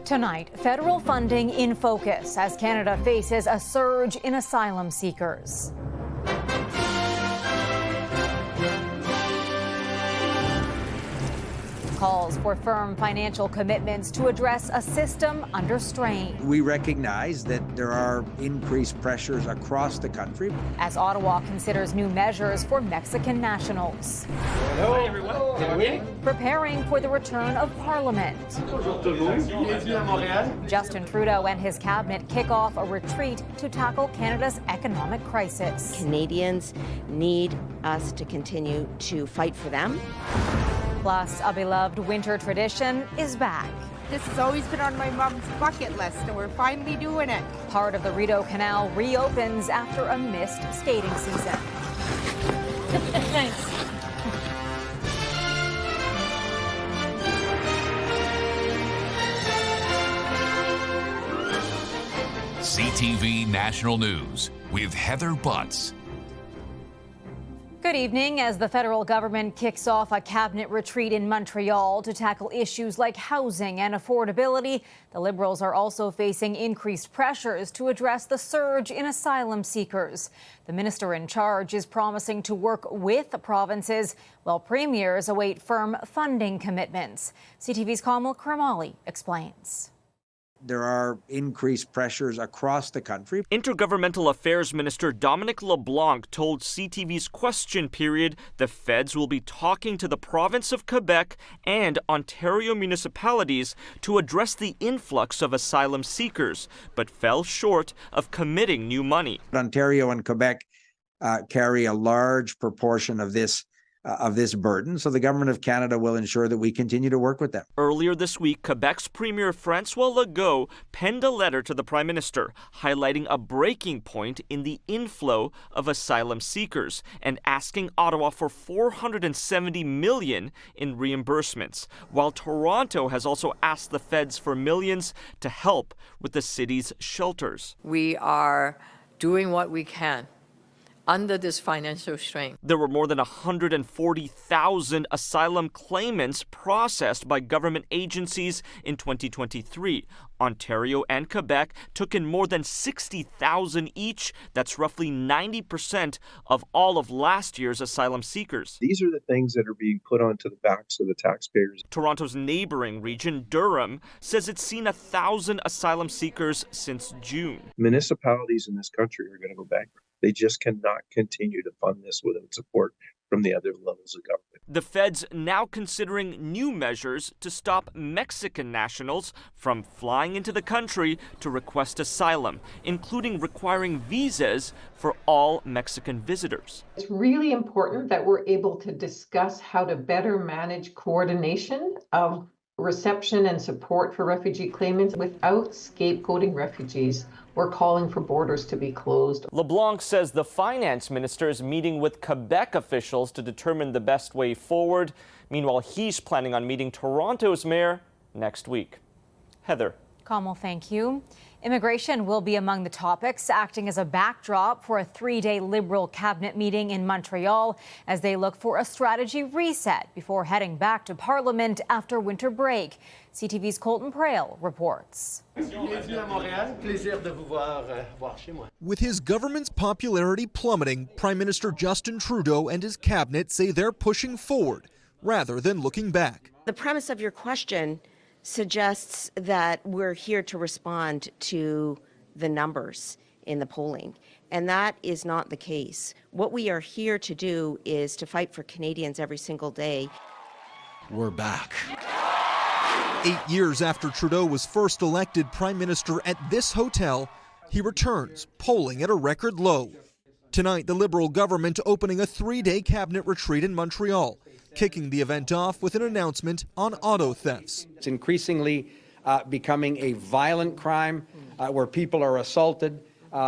Tonight, federal funding in focus as Canada faces a surge in asylum seekers. Calls for firm financial commitments to address a system under strain. We recognize that there are increased pressures across the country. As Ottawa considers new measures for Mexican nationals. Hello, everyone. Preparing for the return of Parliament. Justin Trudeau and his cabinet kick off a retreat to tackle Canada's economic crisis. Canadians need us to continue to fight for them. Plus, a beloved winter tradition is back. This has always been on my mom's bucket list, and we're finally doing it. Part of the Rideau Canal reopens after a missed skating season. Thanks. CTV National News with Heather Butts. Good evening. As the federal government kicks off a cabinet retreat in Montreal to tackle issues like housing and affordability, the Liberals are also facing increased pressures to address the surge in asylum seekers. The minister in charge is promising to work with the provinces while premiers await firm funding commitments. CTV's Kamal Kramali explains. There are increased pressures across the country. Intergovernmental Affairs Minister Dominic LeBlanc told CTV's Question Period the feds will be talking to the province of Quebec and Ontario municipalities to address the influx of asylum seekers, but fell short of committing new money. Ontario and Quebec carry a large proportion of this burden, so the Government of Canada will ensure that we continue to work with them. Earlier this week, Quebec's Premier Francois Legault penned a letter to the Prime Minister highlighting a breaking point in the inflow of asylum seekers and asking Ottawa for $470 million in reimbursements, while Toronto has also asked the feds for millions to help with the city's shelters. We are doing what we can under this financial strain. There were more than 140,000 asylum claimants processed by government agencies in 2023. Ontario and Quebec took in more than 60,000 each. That's roughly 90% of all of last year's asylum seekers. These are the things that are being put onto the backs of the taxpayers. Toronto's neighboring region, Durham, says it's seen 1,000 asylum seekers since June. Municipalities in this country are going to go bankrupt. They just cannot continue to fund this without support from the other levels of government. The feds now considering new measures to stop Mexican nationals from flying into the country to request asylum, including requiring visas for all Mexican visitors. It's really important that we're able to discuss how to better manage coordination of reception and support for refugee claimants without scapegoating refugees. We're calling for borders to be closed. LeBlanc says the finance minister is meeting with Quebec officials to determine the best way forward. Meanwhile, he's planning on meeting Toronto's mayor next week. Heather. Kamal, thank you. Immigration will be among the topics, acting as a backdrop for a 3-day Liberal cabinet meeting in Montreal as they look for a strategy reset before heading back to Parliament after winter break. CTV's Colton Prail reports. With his government's popularity plummeting, Prime Minister Justin Trudeau and his cabinet say they're pushing forward rather than looking back. The premise of your question suggests that we're here to respond to the numbers in the polling, and that is not the case. What we are here to do is to fight for Canadians every single day. We're back. 8 years after Trudeau was first elected Prime Minister at this hotel, he returns, polling at a record low. Tonight, the Liberal government opening a 3-day cabinet retreat in Montreal, kicking the event off with an announcement on auto thefts. It's increasingly becoming a violent crime where people are assaulted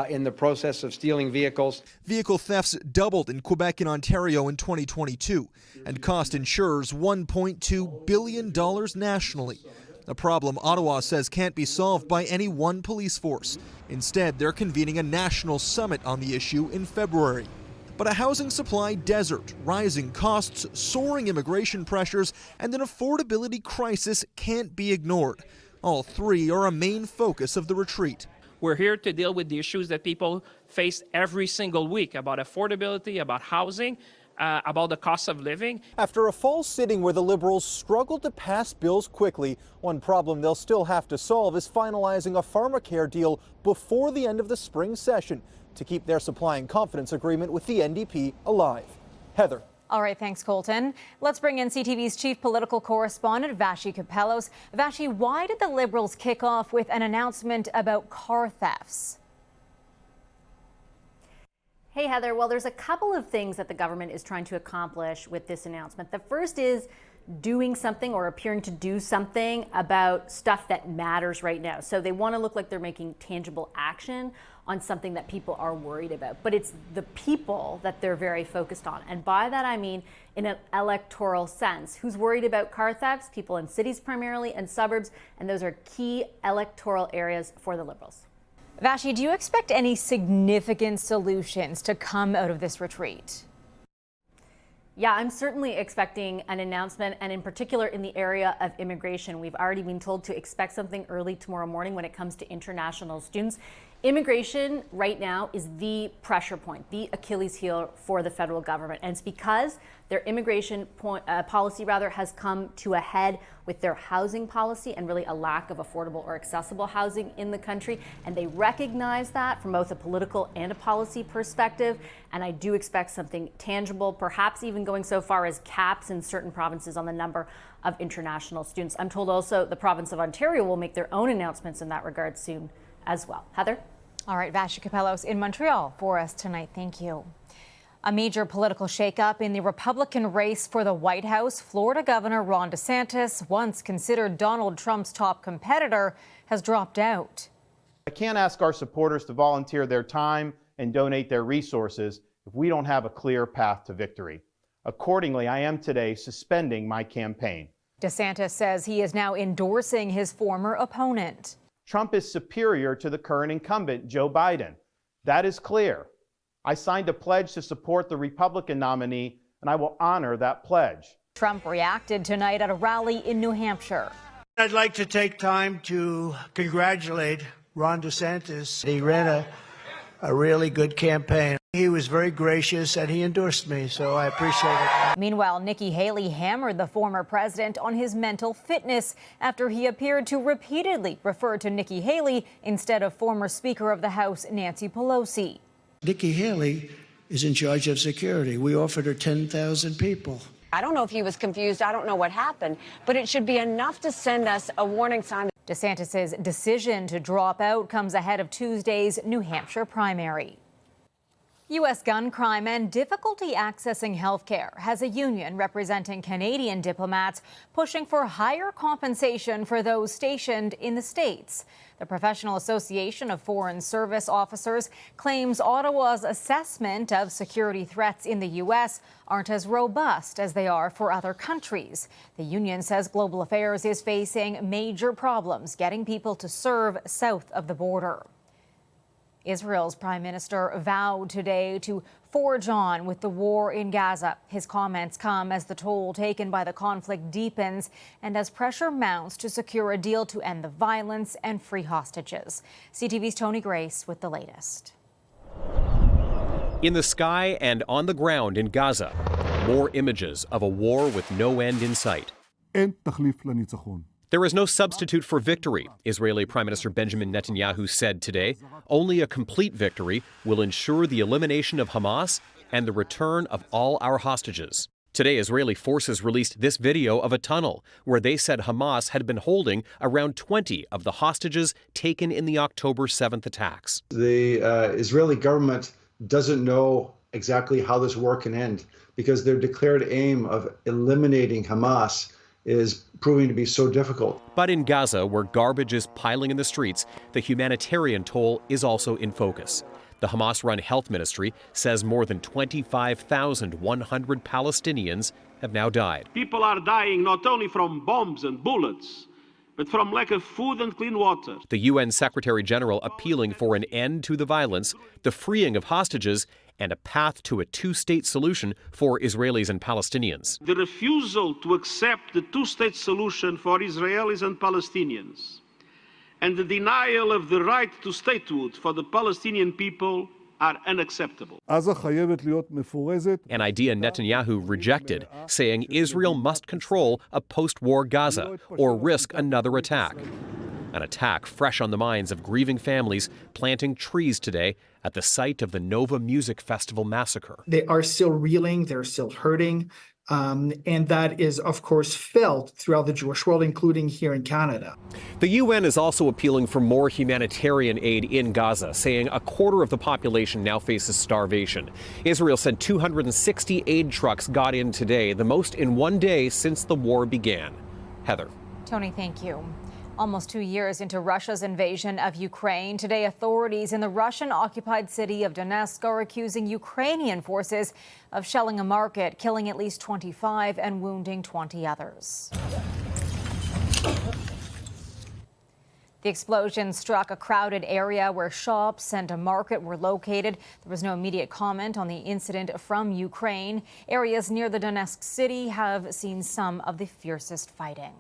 in the process of stealing vehicles. Vehicle thefts doubled in Quebec and Ontario in 2022 and cost insurers $1.2 billion nationally. A problem Ottawa says can't be solved by any one police force. Instead, they're convening a national summit on the issue in February. But a housing supply desert, rising costs, soaring immigration pressures, and an affordability crisis can't be ignored. All three are a main focus of the retreat. We're here to deal with the issues that people face every single week about affordability, about housing, about the cost of living. After a fall sitting where the Liberals struggled to pass bills quickly, one problem they'll still have to solve is finalizing a pharmacare deal before the end of the spring session to keep their supply and confidence agreement with the NDP alive. Heather. All right, thanks, Colton. Let's bring in CTV's chief political correspondent, Vashi Kapelos. Vashi, why did the Liberals kick off with an announcement about car thefts? Hey, Heather. Well, there's a couple of things that the government is trying to accomplish with this announcement. The first is doing something or appearing to do something about stuff that matters right now. So they want to look like they're making tangible action on something that people are worried about. But it's the people that they're very focused on. And by that, I mean in an electoral sense. Who's worried about car thefts? People in cities primarily and suburbs. And those are key electoral areas for the Liberals. Vashi, do you expect any significant solutions to come out of this retreat? Yeah, I'm certainly expecting an announcement, and in particular in the area of immigration. We've already been told to expect something early tomorrow morning when it comes to international students. Immigration right now is the pressure point, the Achilles heel for the federal government. And it's because their immigration policy has come to a head with their housing policy and really a lack of affordable or accessible housing in the country. And they recognize that from both a political and a policy perspective. And I do expect something tangible, perhaps even going so far as caps in certain provinces on the number of international students. I'm told also the province of Ontario will make their own announcements in that regard soon as well. Heather? All right, Vashi Kapelos in Montreal for us tonight. Thank you. A major political shakeup in the Republican race for the White House. Florida Governor Ron DeSantis, once considered Donald Trump's top competitor, has dropped out. I can't ask our supporters to volunteer their time and donate their resources if we don't have a clear path to victory. Accordingly, I am today suspending my campaign. DeSantis says he is now endorsing his former opponent. Trump is superior to the current incumbent, Joe Biden. That is clear. I signed a pledge to support the Republican nominee, and I will honor that pledge. Trump reacted tonight at a rally in New Hampshire. I'd like to take time to congratulate Ron DeSantis. He ran a really good campaign. He was very gracious and he endorsed me, so I appreciate it. Meanwhile, Nikki Haley hammered the former president on his mental fitness after he appeared to repeatedly refer to Nikki Haley instead of former Speaker of the House Nancy Pelosi. Nikki Haley is in charge of security. We offered her 10,000 people. I don't know if he was confused. I don't know what happened, but it should be enough to send us a warning sign. DeSantis' decision to drop out comes ahead of Tuesday's New Hampshire primary. U.S. gun crime and difficulty accessing health care has a union representing Canadian diplomats pushing for higher compensation for those stationed in the States. The Professional Association of Foreign Service Officers claims Ottawa's assessment of security threats in the U.S. aren't as robust as they are for other countries. The union says Global Affairs is facing major problems getting people to serve south of the border. Israel's prime minister vowed today to forge on with the war in Gaza. His comments come as the toll taken by the conflict deepens and as pressure mounts to secure a deal to end the violence and free hostages. CTV's Tony Grace with the latest. In the sky and on the ground in Gaza, more images of a war with no end in sight. There is no substitute for victory, Israeli Prime Minister Benjamin Netanyahu said today. Only a complete victory will ensure the elimination of Hamas and the return of all our hostages. Today, Israeli forces released this video of a tunnel where they said Hamas had been holding around 20 of the hostages taken in the October 7th attacks. The Israeli government doesn't know exactly how this war can end because their declared aim of eliminating Hamas is proving to be so difficult. But in Gaza, where garbage is piling in the streets, the humanitarian toll is also in focus. The Hamas-run health ministry says more than 25,100 Palestinians have now died. People are dying not only from bombs and bullets, but from lack of food and clean water. The UN Secretary General appealing for an end to the violence, the freeing of hostages, and a path to a two-state solution for Israelis and Palestinians. The refusal to accept the two-state solution for Israelis and Palestinians and the denial of the right to statehood for the Palestinian people are unacceptable. An idea Netanyahu rejected, saying Israel must control a post-war Gaza or risk another attack. An attack fresh on the minds of grieving families planting trees today at the site of the Nova Music Festival massacre. They are still reeling, they're still hurting, and that is, of course, felt throughout the Jewish world, including here in Canada. The UN is also appealing for more humanitarian aid in Gaza, saying a quarter of the population now faces starvation. Israel said 260 aid trucks got in today, the most in one day since the war began. Heather. Tony, thank you. Almost 2 years into Russia's invasion of Ukraine, today authorities in the Russian-occupied city of Donetsk are accusing Ukrainian forces of shelling a market, killing at least 25 and wounding 20 others. The explosion struck a crowded area where shops and a market were located. There was no immediate comment on the incident from Ukraine. Areas near the Donetsk city have seen some of the fiercest fighting.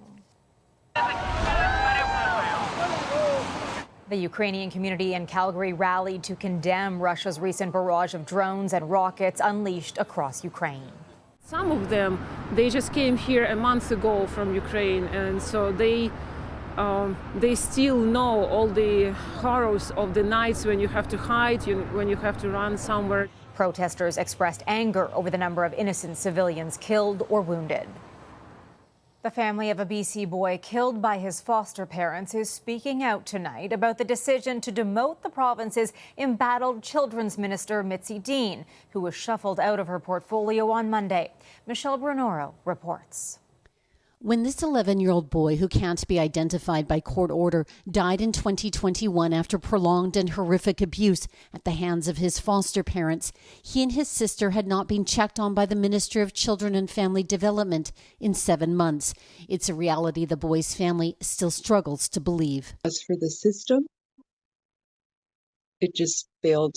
The Ukrainian community in Calgary rallied to condemn Russia's recent barrage of drones and rockets unleashed across Ukraine. Some of them, they just came here a month ago from Ukraine, and so they still know all the horrors of the nights when you have to hide, when you have to run somewhere. Protesters expressed anger over the number of innocent civilians killed or wounded. The family of a BC boy killed by his foster parents is speaking out tonight about the decision to demote the province's embattled children's minister, Mitzi Dean, who was shuffled out of her portfolio on Monday. Michelle Brunoro reports. When this 11-year-old boy, who can't be identified by court order, died in 2021 after prolonged and horrific abuse at the hands of his foster parents, he and his sister had not been checked on by the Minister of Children and Family Development in 7 months. It's a reality the boy's family still struggles to believe. As for the system, it just failed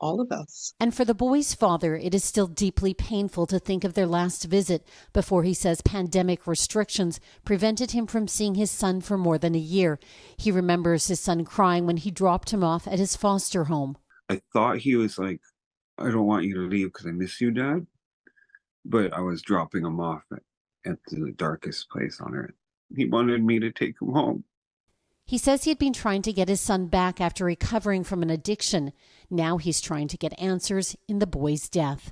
all of us. And for the boy's father, it is still deeply painful to think of their last visit before he says pandemic restrictions prevented him from seeing his son for more than a year. He remembers his son crying when he dropped him off at his foster home. I thought he was like, I don't want you to leave because I miss you, Dad. But I was dropping him off at the darkest place on earth. He wanted me to take him home. He says he had been trying to get his son back after recovering from an addiction. Now he's trying to get answers in the boy's death.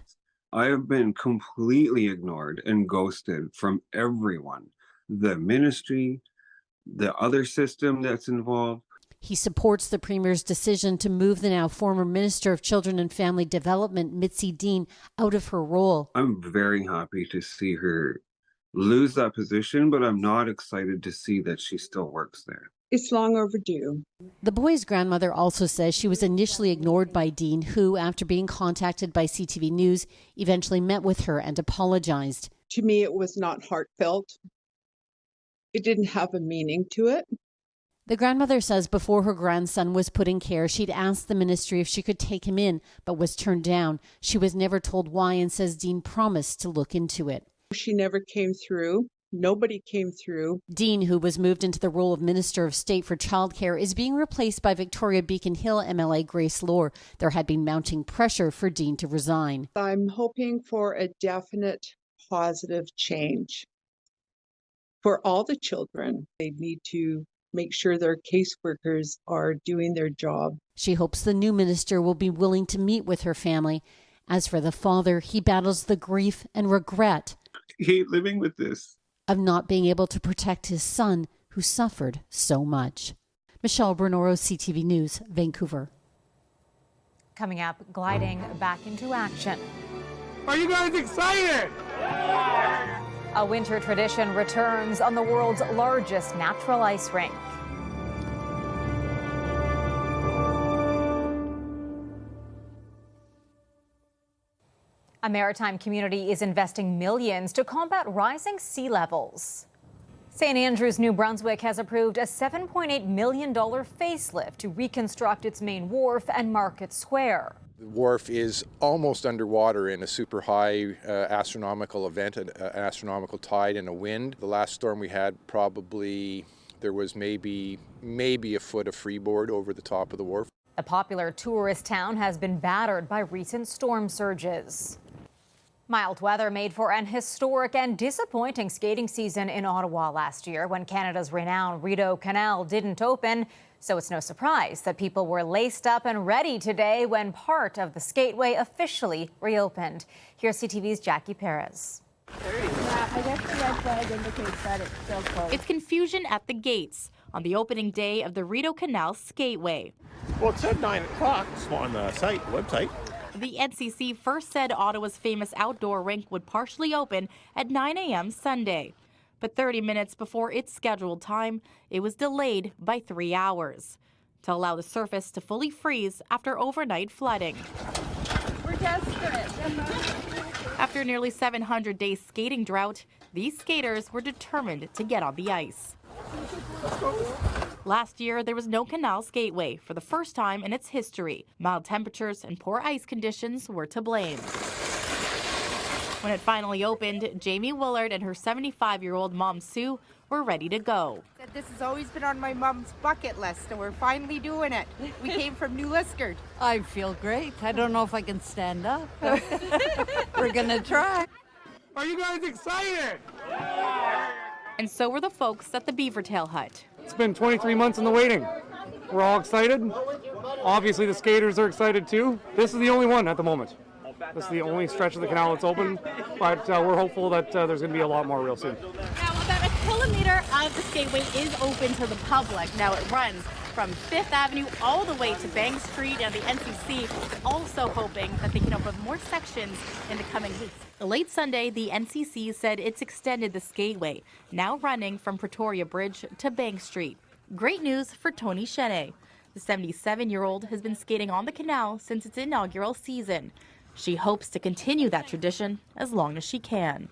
I have been completely ignored and ghosted from everyone. The ministry, the other system that's involved. He supports the Premier's decision to move the now former Minister of Children and Family Development, Mitzi Dean, out of her role. I'm very happy to see her lose that position, but I'm not excited to see that she still works there. It's long overdue. The boy's grandmother also says she was initially ignored by Dean, who, after being contacted by CTV News, eventually met with her and apologized. To me, it was not heartfelt. It didn't have a meaning to it. The grandmother says before her grandson was put in care, she'd asked the ministry if she could take him in, but was turned down. She was never told why and says Dean promised to look into it. She never came through. Nobody came through. Dean, who was moved into the role of Minister of State for Childcare, is being replaced by Victoria Beacon Hill MLA Grace Lohr. There had been mounting pressure for Dean to resign. I'm hoping for a definite positive change for all the children. They need to make sure their caseworkers are doing their job. She hopes the new minister will be willing to meet with her family. As for the father, he battles the grief and regret. I hate living with this. Of not being able to protect his son, who suffered so much. Michelle Brunoro, CTV News, Vancouver. Coming up, gliding back into action. Are you guys excited? A winter tradition returns on the world's largest natural ice rink. A maritime community is investing millions to combat rising sea levels. St. Andrews, New Brunswick has approved a $7.8 million facelift to reconstruct its main wharf and Market Square. The wharf is almost underwater in a super high astronomical event, an astronomical tide and a wind. The last storm we had probably There was maybe a foot of freeboard over the top of the wharf. The popular tourist town has been battered by recent storm surges. Mild weather made for an historic and disappointing skating season in Ottawa last year when Canada's renowned Rideau Canal didn't open. So it's no surprise that people were laced up and ready today when part of the skateway officially reopened. Here's CTV's Jackie Perez. I guess the red flag indicates that it's still closed. It's confusion at the gates on the opening day of the Rideau Canal skateway. Well, it said 9 o'clock on the website. The NCC first said Ottawa's famous outdoor rink would partially open at 9 a.m. Sunday. But 30 minutes before its scheduled time, it was delayed by 3 hours to allow the surface to fully freeze after overnight flooding. We're desperate. After nearly 700 days skating drought, these skaters were determined to get on the ice. Last year, there was no canal skateway for the first time in its history. Mild temperatures and poor ice conditions were to blame. When it finally opened, Jamie Willard and her 75-year-old mom, Sue, were ready to go. This has always been on my mom's bucket list, and we're finally doing it. We came from New Liskeard. I feel great. I don't know if I can stand up. We're going to try. Are you guys excited? And so were the folks at the Beavertail Hut. It's been 23 months in the waiting. We're all excited. Obviously, the skaters are excited too. This is the only one at the moment. This is the only stretch of the canal that's open, but we're hopeful that there's going to be a lot more real soon. Now, about a kilometer of the skateway is open to the public. Now, it runs from 5th Avenue all the way to Bank Street, and the NCC is also hoping that they can open more sections in the coming weeks. Late Sunday, the NCC said it's extended the skateway, now running from Pretoria Bridge to Bank Street. Great news for Tony Chenet. The 77-year-old has been skating on the canal since its inaugural season. She hopes to continue that tradition as long as she can.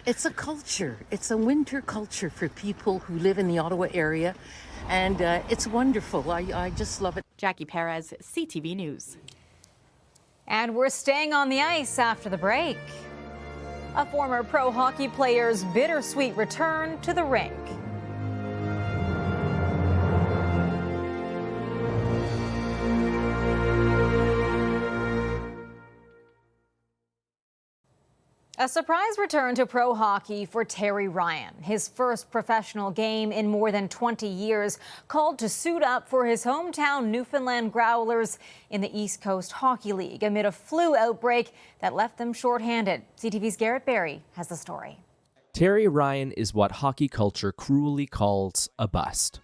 It's a culture. It's a winter culture for people who live in the Ottawa area, and it's wonderful. I just love it. Jackie Perez, CTV News. And we're staying on the ice after the break. A former pro hockey player's bittersweet return to the rink. A surprise return to pro hockey for Terry Ryan. His first professional game in more than 20 years, called to suit up for his hometown Newfoundland Growlers in the East Coast Hockey League amid a flu outbreak that left them shorthanded. CTV's Garrett Berry has the story. Terry Ryan is what hockey culture cruelly calls a bust.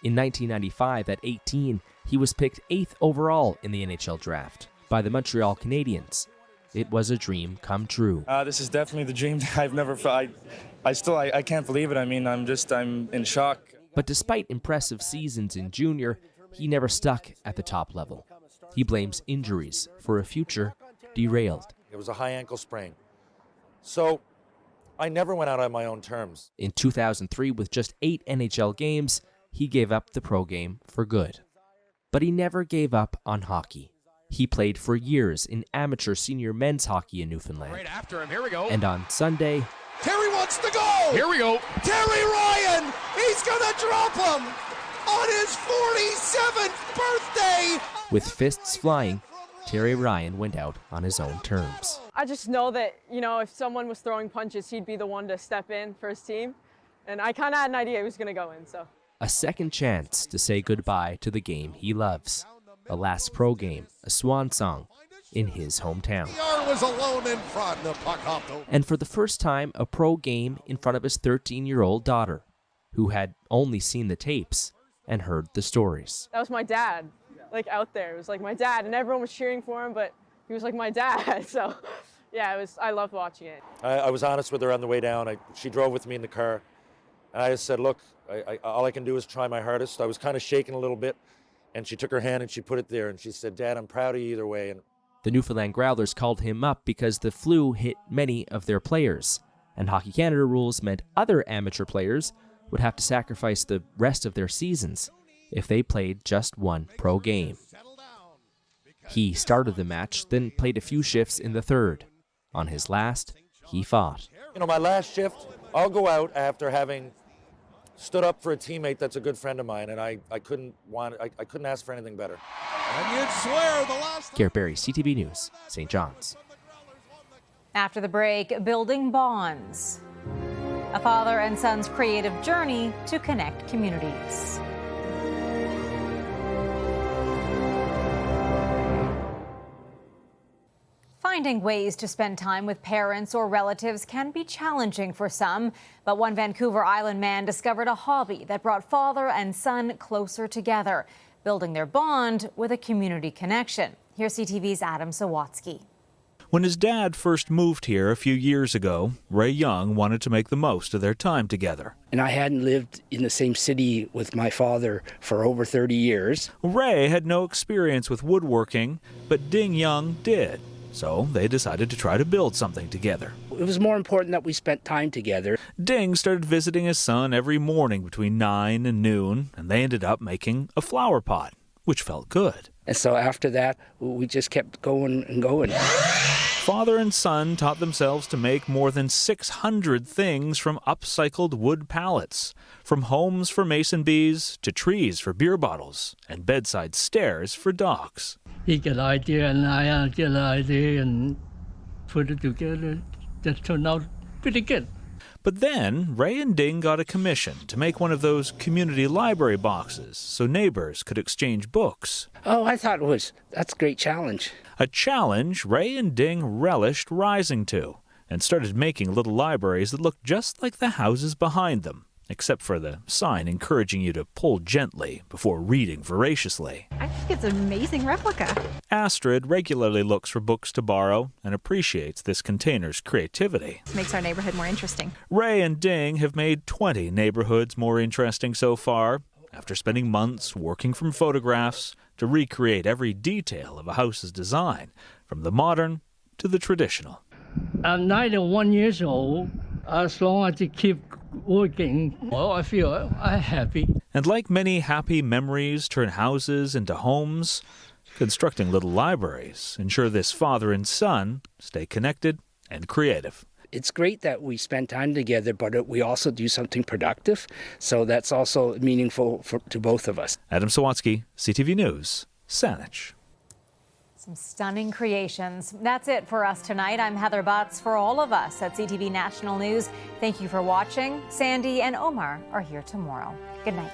In 1995, at 18, he was picked 8th overall in the NHL draft by the Montreal Canadiens. It was a dream come true. This is definitely the dream that I've never felt. I can't believe it. I mean, I'm in shock. But despite impressive seasons in junior, he never stuck at the top level. He blames injuries for a future derailed. It was a high ankle sprain. So I never went out on my own terms. In 2003, with just 8 NHL games, he gave up the pro game for good. But he never gave up on hockey. He played for years in amateur senior men's hockey in Newfoundland. Right after him, here we go. And on Sunday, Terry wants to go! Here we go. Terry Ryan! He's gonna drop him on his 47th birthday! with fists flying, Terry Ryan went out on his own terms. I just know that, if someone was throwing punches, he'd be the one to step in for his team. And I kind of had an idea he was going to go in, so. A second chance to say goodbye to the game he loves. A last pro game, a swan song, in his hometown. Was alone in front. The puck hopped over. And for the first time, a pro game in front of his 13-year-old daughter, who had only seen the tapes and heard the stories. That was my dad, out there. It was my dad, and everyone was cheering for him, but he was my dad. So, yeah, I loved watching it. I was honest with her on the way down. She drove with me in the car. And I just said, look, all I can do is try my hardest. I was kind of shaking a little bit. And she took her hand and she put it there. And she said, Dad, I'm proud of you either way. And the Newfoundland Growlers called him up because the flu hit many of their players. And Hockey Canada rules meant other amateur players would have to sacrifice the rest of their seasons if they played just one pro game. He started the match, then played a few shifts in the third. On his last, he fought. My last shift, I'll go out after having stood up for a teammate that's a good friend of mine, and I couldn't ask for anything better. And you'd swear the last Garrett Berry, CTV News, St. John's. After the break, building bonds. A father and son's creative journey to connect communities. Finding ways to spend time with parents or relatives can be challenging for some, but one Vancouver Island man discovered a hobby that brought father and son closer together, building their bond with a community connection. Here's CTV's Adam Sawatsky. When his dad first moved here a few years ago, Ray Young wanted to make the most of their time together. And I hadn't lived in the same city with my father for over 30 years. Ray had no experience with woodworking, but Ding Young did. So they decided to try to build something together. It was more important that we spent time together. Ding started visiting his son every morning between 9 and noon, and they ended up making a flower pot, which felt good. And so after that, we just kept going and going. Father and son taught themselves to make more than 600 things from upcycled wood pallets, from homes for mason bees to trees for beer bottles and bedside stairs for dogs. He get idea and I get an idea and put it together. That turned out pretty good. But then Ray and Ding got a commission to make one of those community library boxes so neighbors could exchange books. Oh, I thought that's a great challenge. A challenge Ray and Ding relished rising to and started making little libraries that looked just like the houses behind them, except for the sign encouraging you to pull gently before reading voraciously. I think it's an amazing replica. Astrid regularly looks for books to borrow and appreciates this container's creativity. It makes our neighborhood more interesting. Ray and Ding have made 20 neighborhoods more interesting so far, after spending months working from photographs to recreate every detail of a house's design, from the modern to the traditional. I'm 91 years old. As long as I keep working, well, I feel I'm happy. And like many happy memories turn houses into homes, constructing little libraries ensure this father and son stay connected and creative. It's great that we spend time together, but we also do something productive. So that's also meaningful to both of us. Adam Sawatsky, CTV News, Saanich. Some stunning creations. That's it for us tonight. I'm Heather Butts. For all of us at CTV National News, thank you for watching. Sandy and Omar are here tomorrow. Good night.